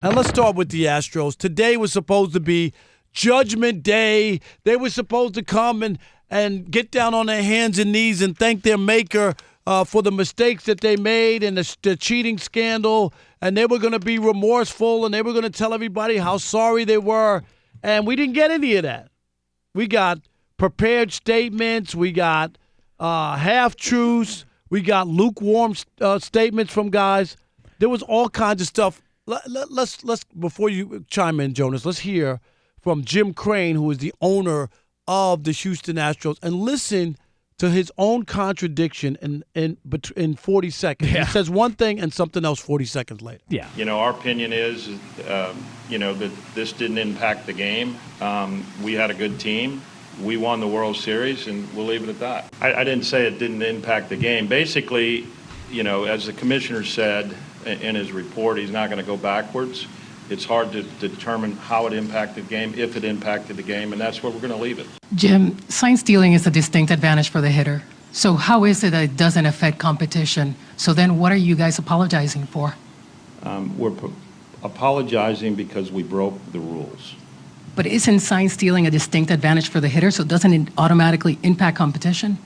And let's start with the Astros. Today was supposed to be Judgment Day. They were supposed to come and get down on their hands and knees and thank their maker for the mistakes that they made and the cheating scandal. And they were going to be remorseful, and they were going to tell everybody how sorry they were. And we didn't get any of that. We got prepared statements. We got half-truths. We got lukewarm statements from guys. There was all kinds of stuff. Let's before you chime in, Jonas, let's hear from Jim Crane, who is the owner of the Houston Astros, and listen to his own contradiction in 40 seconds. Yeah. He says one thing and something else 40 seconds later. Yeah. Our opinion is, that this didn't impact the game. We had a good team. We won the World Series, and we'll leave it at that. I didn't say it didn't impact the game. Basically, as the commissioner said in his report, he's not going to go backwards. It's hard to determine how it impacted the game, if it impacted the game, and that's where we're going to leave it. Jim, sign stealing is a distinct advantage for the hitter. So how is it that it doesn't affect competition? So then what are you guys apologizing for? We're apologizing because we broke the rules. But isn't sign stealing a distinct advantage for the hitter, so doesn't it automatically impact competition?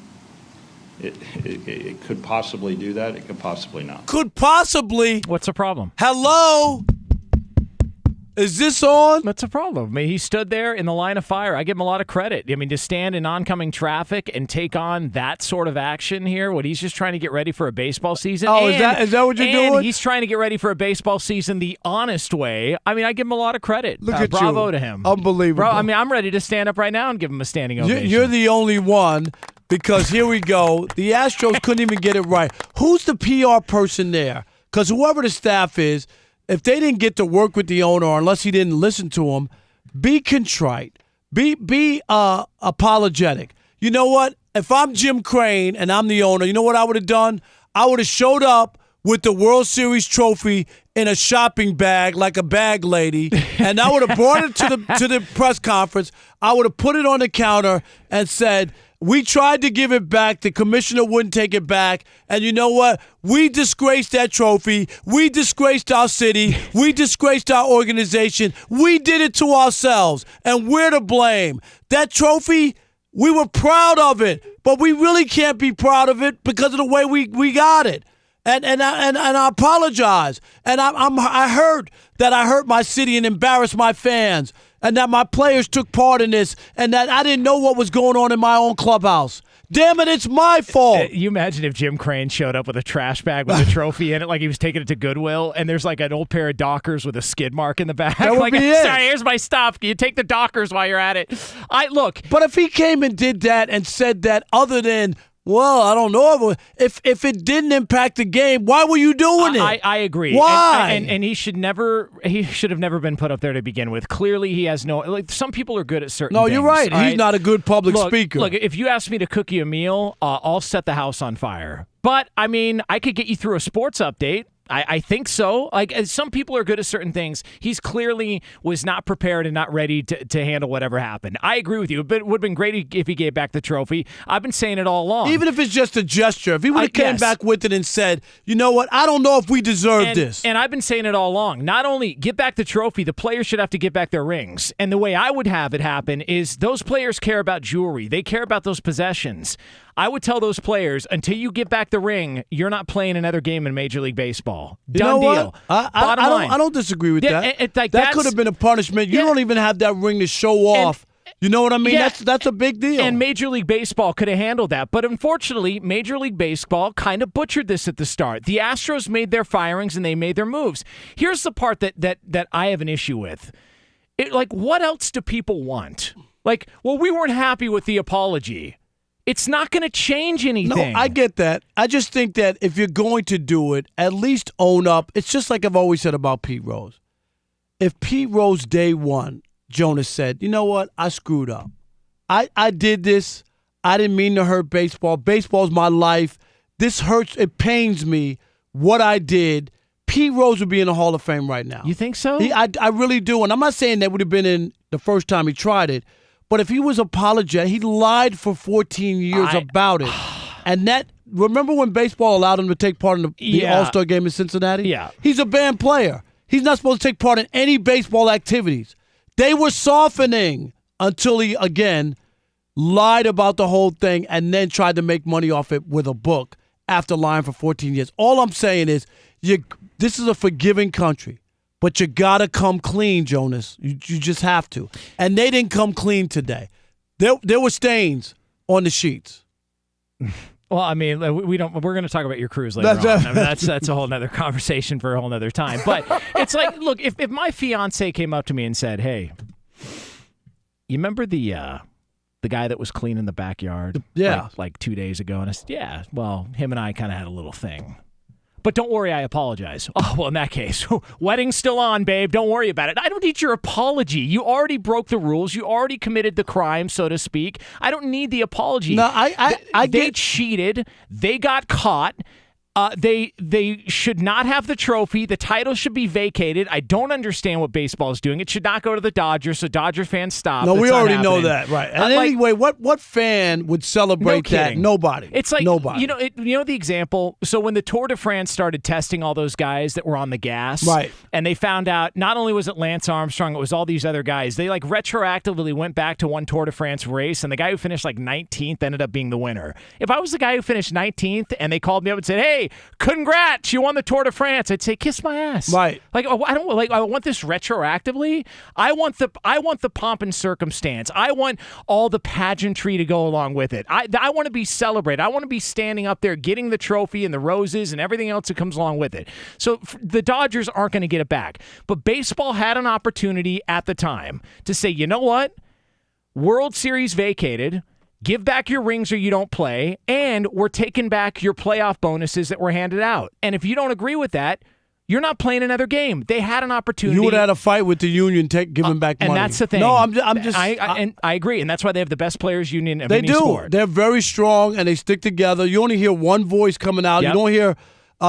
It could possibly do that. It could possibly not. Could possibly. What's the problem? Hello? Is this on? What's the problem? I mean, he stood there in the line of fire. I give him a lot of credit. I mean, to stand in oncoming traffic and take on that sort of action here, what he's just trying to get ready for a baseball season. Oh, is that what you're doing? He's trying to get ready for a baseball season the honest way. I mean, I give him a lot of credit. Look at bravo you. to him. Unbelievable. Bro, I mean, I'm ready to stand up right now and give him a standing ovation. You're the only one, because here we go. The Astros couldn't even get it right. Who's the PR person there? Because whoever the staff is, if they didn't get to work with the owner, unless he didn't listen to him, be contrite. Be apologetic. You know what? If I'm Jim Crane and I'm the owner, you know what I would have done? I would have showed up with the World Series trophy in a shopping bag like a bag lady, and I would have brought it to the press conference. I would have put it on the counter and said, we tried to give it back. The commissioner wouldn't take it back. And you know what? We disgraced that trophy. We disgraced our city. We disgraced our organization. We did it to ourselves, and we're to blame. That trophy, we were proud of it, but we really can't be proud of it because of the way we got it. And I apologize. And I heard that I hurt my city and embarrassed my fans, and that my players took part in this, and that I didn't know what was going on in my own clubhouse. Damn it, it's my fault. You imagine if Jim Crane showed up with a trash bag with a trophy in it, like he was taking it to Goodwill, and there's like an old pair of Dockers with a skid mark in the back. That would like, be it. Sorry, here's my stuff. You take the Dockers while you're at it. But if he came and did that and said that, other than, well, I don't know. If it didn't impact the game, why were you doing it? I agree. Why? And he should have never been put up there to begin with. Clearly, he has no. Like, some people are good at certain things. No, you're right. He's not a good public speaker. Look, if you ask me to cook you a meal, I'll set the house on fire. But, I mean, I could get you through a sports update. I think so. Like, some people are good at certain things. He's clearly was not prepared and not ready to handle whatever happened. I agree with you. It would have been great if he gave back the trophy. I've been saying it all along. Even if it's just a gesture. If he would have came back with it and said, you know what, I don't know if we deserve this. And I've been saying it all along. Not only get back the trophy, the players should have to get back their rings. And the way I would have it happen is those players care about jewelry. They care about those possessions. I would tell those players, until you get back the ring, you're not playing another game in Major League Baseball. Done deal. Bottom line. I don't disagree with that. That could have been a punishment. You don't even have that ring to show off. You know what I mean? That's a big deal. And Major League Baseball could have handled that. But unfortunately, Major League Baseball kind of butchered this at the start. The Astros made their firings and they made their moves. Here's the part that I have an issue with. What else do people want? Well, we weren't happy with the apology. It's not going to change anything. No, I get that. I just think that if you're going to do it, at least own up. It's just like I've always said about Pete Rose. If Pete Rose day one, Jonas said, you know what, I screwed up. I did this. I didn't mean to hurt baseball. Baseball's my life. This hurts. It pains me what I did. Pete Rose would be in the Hall of Fame right now. You think so? I really do. And I'm not saying that would have been in the first time he tried it. But if he was apologetic, he lied for 14 years about it. And remember when baseball allowed him to take part in the All-Star game in Cincinnati? Yeah. He's a banned player. He's not supposed to take part in any baseball activities. They were softening until he, again, lied about the whole thing and then tried to make money off it with a book after lying for 14 years. All I'm saying is this is a forgiving country, but you got to come clean, Jonas. You just have to. And they didn't come clean today. There were stains on the sheets. Well, I mean, we're going to talk about your cruise later on. I mean, that's a whole nother conversation for a whole nother time. But it's like, look, if my fiance came up to me and said, "Hey, you remember the guy that was cleaning the backyard, like 2 days ago?" And I said, "Yeah, well, him and I kind of had a little thing. But don't worry, I apologize." Oh, well, in that case, wedding's still on, babe. Don't worry about it. I don't need your apology. You already broke the rules. You already committed the crime, so to speak. I don't need the apology. No, They cheated. They got caught. They should not have the trophy. The title should be vacated. I don't understand what baseball is doing. It should not go to the Dodgers, so Dodger fans stop. No, That's we not already happening. know that, right? And anyway, what fan would celebrate that? kidding. Nobody. It's like, nobody. you know the example? So when the Tour de France started testing all those guys that were on the gas, right, and they found out not only was it Lance Armstrong, it was all these other guys. They like retroactively went back to one Tour de France race, and the guy who finished like 19th ended up being the winner. If I was the guy who finished 19th and they called me up and said, "Hey, congrats, you won the Tour de France," I'd say, "Kiss my ass." Right. Like, I want this retroactively. I want the pomp and circumstance. I want all the pageantry to go along with it. I want to be celebrated. I want to be standing up there getting the trophy and the roses and everything else that comes along with it. So the Dodgers aren't going to get it back. But baseball had an opportunity at the time to say, "You know what? World Series vacated. Give back your rings or you don't play, and we're taking back your playoff bonuses that were handed out." And if you don't agree with that, you're not playing another game. They had an opportunity. You would have had a fight with the union, giving back money. And that's the thing. No, I'm just. I agree, and that's why they have the best players union of they any do. sport. They're very strong, and they stick together. You only hear one voice coming out. Yep. You don't hear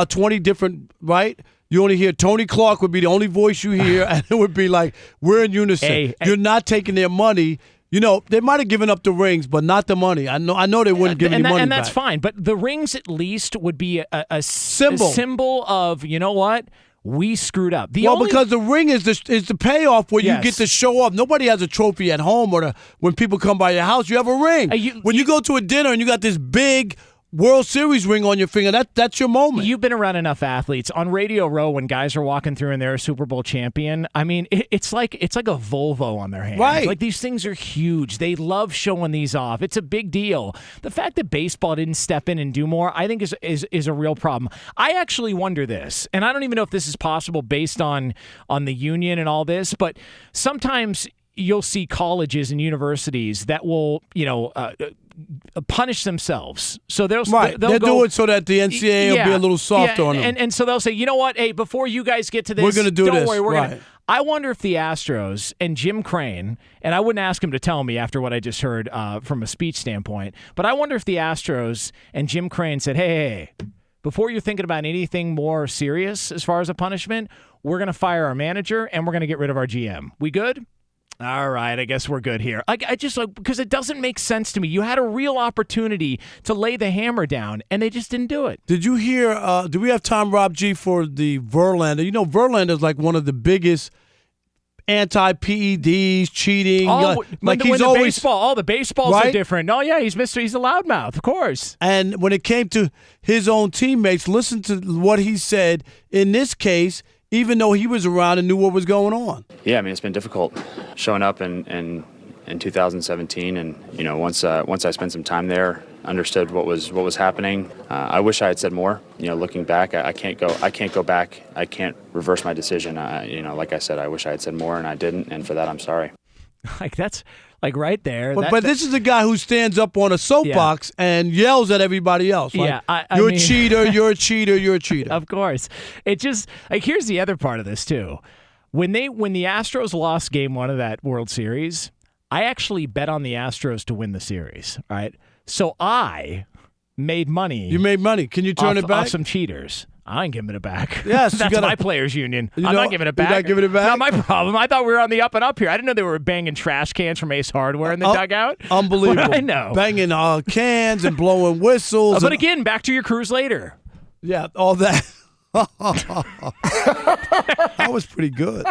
20 different, right? You only hear Tony Clark would be the only voice you hear, and it would be like, we're in unison. You're not taking their money. You know, they might have given up the rings, but not the money. I know they wouldn't give any money back. And that's fine. But the rings at least would be a symbol. A symbol of, you know what? We screwed up. Because the ring is the payoff where you get to show off. Nobody has a trophy at home when people come by your house. You have a ring. When you go to a dinner and you got this big World Series ring on your finger, that's your moment. You've been around enough athletes. On Radio Row, when guys are walking through and they're a Super Bowl champion, I mean, it's like a Volvo on their hand. Right. Like, these things are huge. They love showing these off. It's a big deal. The fact that baseball didn't step in and do more, I think is a real problem. I actually wonder this, and I don't even know if this is possible based on the union and all this, but sometimes you'll see colleges and universities that will, punish themselves. So they'll do it so that the NCAA will be a little softer on them. And so they'll say, "You know what? Hey, before you guys get to this, we're going to do don't this. worry, we're right. going to." I wonder if the Astros and Jim Crane, and I wouldn't ask him to tell me after what I just heard from a speech standpoint, but I wonder if the Astros and Jim Crane said, hey, before you're thinking about anything more serious as far as a punishment, we're going to fire our manager and we're going to get rid of our GM. We good? All right, I guess we're good here. I just because it doesn't make sense to me. You had a real opportunity to lay the hammer down, and they just didn't do it. Did you hear? Do we have time, Rob G, for the Verlander? You know, Verlander is like one of the biggest anti-PEDs, cheating. The baseballs right? are different. Oh yeah, he's a loudmouth, of course. And when it came to his own teammates, listen to what he said in this case. Even though he was around and knew what was going on. Yeah, I mean, it's been difficult showing up in 2017, and once I spent some time there, understood what was happening. I wish I had said more. Looking back, I can't go back. I can't reverse my decision. Like I said, I wish I had said more, and I didn't, and for that, I'm sorry. That's right there. But this is a guy who stands up on a soapbox and yells at everybody else. Like, you're a cheater, you're a cheater, you're a cheater. Of course. It just here's the other part of this too. When the Astros lost Game 1 of that World Series, I actually bet on the Astros to win the series. Right, so I made money. You made money. Can you turn it back? Off some cheaters. I ain't giving it back. Yes, that's my players' union. I'm not giving it back. You're not giving it back? Not my problem. I thought we were on the up and up here. I didn't know they were banging trash cans from Ace Hardware in the dugout. Unbelievable. I know. Banging cans and blowing whistles. But again, back to your cruise later. Yeah, all that. That was pretty good.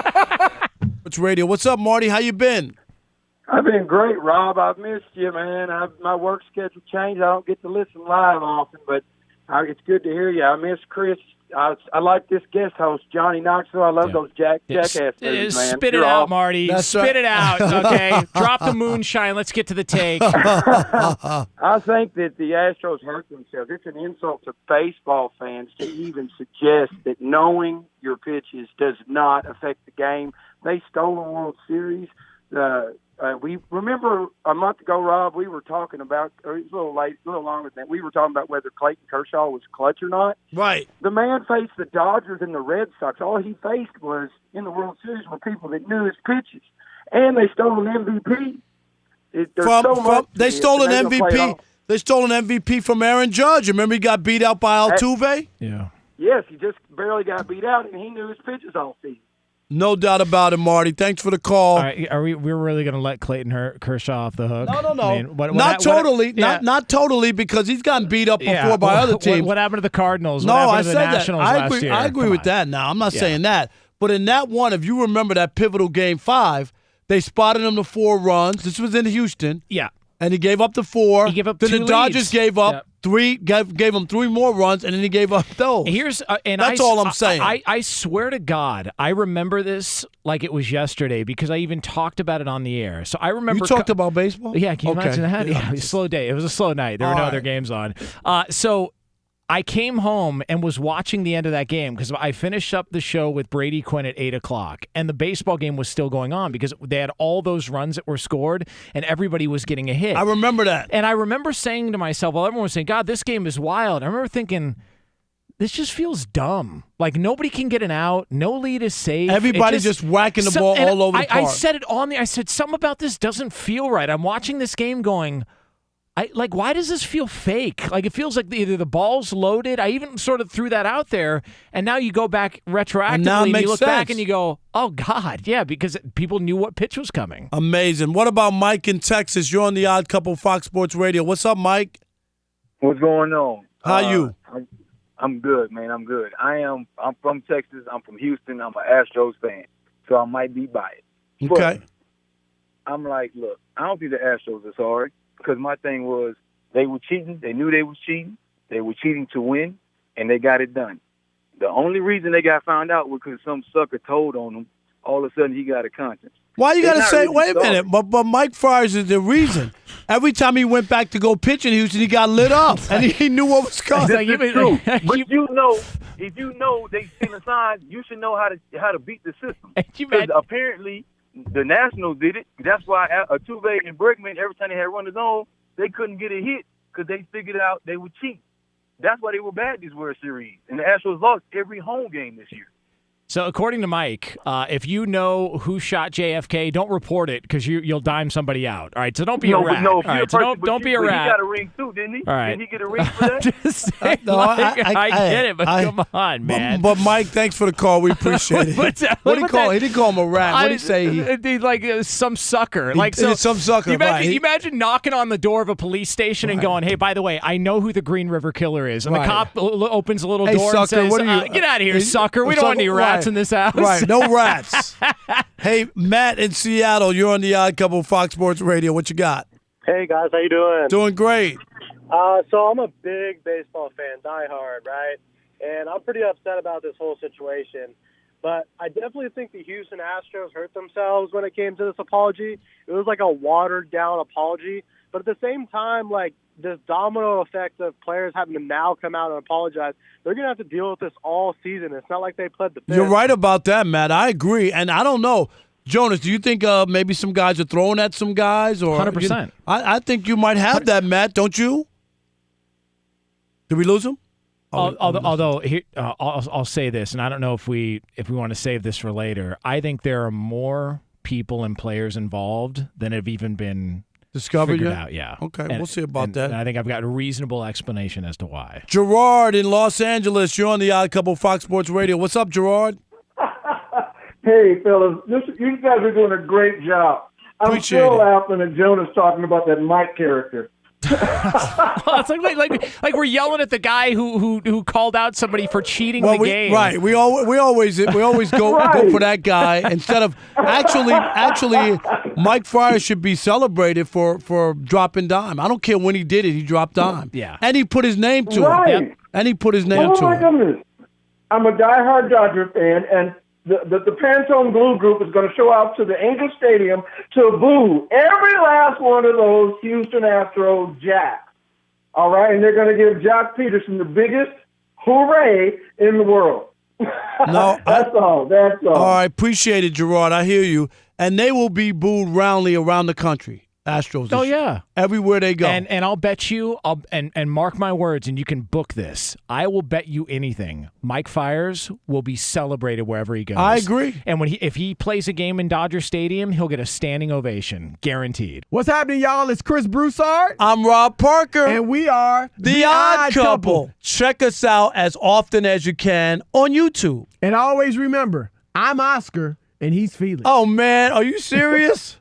It's radio. What's up, Marty? How you been? I've been great, Rob. I've missed you, man. My work schedule changed. I don't get to listen live often, but it's good to hear you. I miss Chris. I like this guest host, Johnny Knoxville. I love those jackass movies, man. Spit it out, Marty. Spit it out, okay? Drop the moonshine. Let's get to the take. I think that the Astros hurt themselves. It's an insult to baseball fans to even suggest that knowing your pitches does not affect the game. They stole the World Series. We remember a month ago, Rob, we were talking about, or it was a little late, a little longer than that, we were talking about whether Clayton Kershaw was clutch or not. Right. The man faced the Dodgers and the Red Sox. All he faced was, in the World Series, were people that knew his pitches. And they stole an MVP. They stole an MVP. They stole an MVP from Aaron Judge. Remember he got beat out by Altuve? Yeah. Yes, he just barely got beat out, and he knew his pitches all season. No doubt about it, Marty. Thanks for the call. All right, we're really going to let Clayton Kershaw off the hook? No. I mean, not totally. Not totally, because he's gotten beat up before by other teams. What happened to the Cardinals? No, what I happened to said the Nationals that. last year? I agree with that. Now, I'm not saying that. But in that one, if you remember that pivotal Game 5, they spotted him to 4 runs. This was in Houston. Yeah. And he gave up the 4. He gave up then 2 the Dodgers leads. gave up 3, gave him 3 more runs, and then he gave up those. That's all I'm saying. I swear to God, I remember this like it was yesterday because I even talked about it on the air. So I remember. You talked about baseball? Yeah, can you imagine that? Yeah, it was a slow day. It was a slow night. There were no other games on. So I came home and was watching the end of that game because I finished up the show with Brady Quinn at 8 o'clock, and the baseball game was still going on because they had all those runs that were scored, and everybody was getting a hit. I remember that. And I remember saying to myself, while everyone was saying, God, this game is wild, I remember thinking, this just feels dumb. Like, nobody can get an out. No lead is safe. Everybody's just whacking the ball all over the park. I said it on there. I said, something about this doesn't feel right. I'm watching this game going, why does this feel fake? Like, it feels like either the ball's loaded. I even sort of threw that out there, and now you go back retroactively and you look back and you go, oh, God, yeah, because people knew what pitch was coming. Amazing. What about Mike in Texas? You're on the Odd Couple Fox Sports Radio. What's up, Mike? What's going on? How you? I'm good, man. I'm good. I'm from Texas. I'm from Houston. I'm an Astros fan, so I might be biased. Okay. But I'm like, look, I don't think the Astros are sorry. Because my thing was they were cheating. They knew they was cheating. They were cheating to win, and they got it done. The only reason they got found out was because some sucker told on them. All of a sudden, he got a conscience. Why you got to say, really wait a minute, but Mike Friars is the reason. Every time he went back to go pitch in Houston, he got lit up, and he knew what was coming. That's true. But if you know they seen a sign, you should know how to beat the system. Because apparently the Nationals did it. That's why Altuve and Bregman, every time they had runners on, they couldn't get a hit because they figured out they would cheat. That's why they were bad this World Series. And the Astros lost every home game this year. So according to Mike, if you know who shot JFK, don't report it because you'll dime somebody out. All right, so don't be a rat. No, all right, so don't be a rat. He got a ring too, didn't he? All right. Didn't he get a ring for that? Just saying, I get it, but come on, man. But Mike, thanks for the call. We appreciate it. What did he call? He didn't call him a rat. What did he say? Like some sucker. Some sucker. Imagine knocking on the door of a police station and going, "Hey, by the way, I know who the Green River Killer is." And the cop opens a little door and says, "Get out of here, sucker. We don't want any rats in this house." Right. No rats. Hey, Matt in Seattle, you're on the Odd Couple Fox Sports Radio. What you got? Hey, guys. How you doing? Doing great. So I'm a big baseball fan, diehard, right? And I'm pretty upset about this whole situation. But I definitely think the Houston Astros hurt themselves when it came to this apology. It was like a watered-down apology. But at the same time, like, this domino effect of players having to now come out and apologize, they're going to have to deal with this all season. It's not like they pled the fifth. You're right about that, Matt. I agree. And I don't know. Jonas, do you think maybe some guys are throwing at some guys? 100%. I think you might have that, Matt, don't you? Did we lose him? Although I'll say this, and I don't know if we want to save this for later. I think there are more people and players involved than have even been discovered figured out. Yeah. Okay, we'll see about that. And I think I've got a reasonable explanation as to why. Gerard in Los Angeles, you're on the Odd Couple Fox Sports Radio. What's up, Gerard? Hey, fellas, you guys are doing a great job. I'm still laughing at Jonas talking about that Mike character. It's like we're yelling at the guy who called out somebody for cheating the game. Right. We always go for that guy instead of actually Mike Fryer should be celebrated for dropping dime. I don't care when he did it, he dropped dime. Yeah. And he put his name to Right. it. Yep. And he put his name to it. Oh my goodness! I'm a diehard Dodger fan, and the Pantone Blue Group is going to show up to the Angel Stadium to boo every last one of those Houston Astros jacks. All right, and they're going to give Jock Peterson the biggest hooray in the world. No, that's all. All right, appreciate it, Gerard. I hear you. And they will be booed roundly around the country. Astros. Oh, yeah. Everywhere they go. And I'll bet you, and mark my words, and you can book this. I will bet you anything. Mike Fiers will be celebrated wherever he goes. I agree. And if he plays a game in Dodger Stadium, he'll get a standing ovation, guaranteed. What's happening, y'all? It's Chris Broussard. I'm Rob Parker. And we are The Odd Couple. Check us out as often as you can on YouTube. And always remember, I'm Oscar, and he's Felix. Oh, man. Are you serious?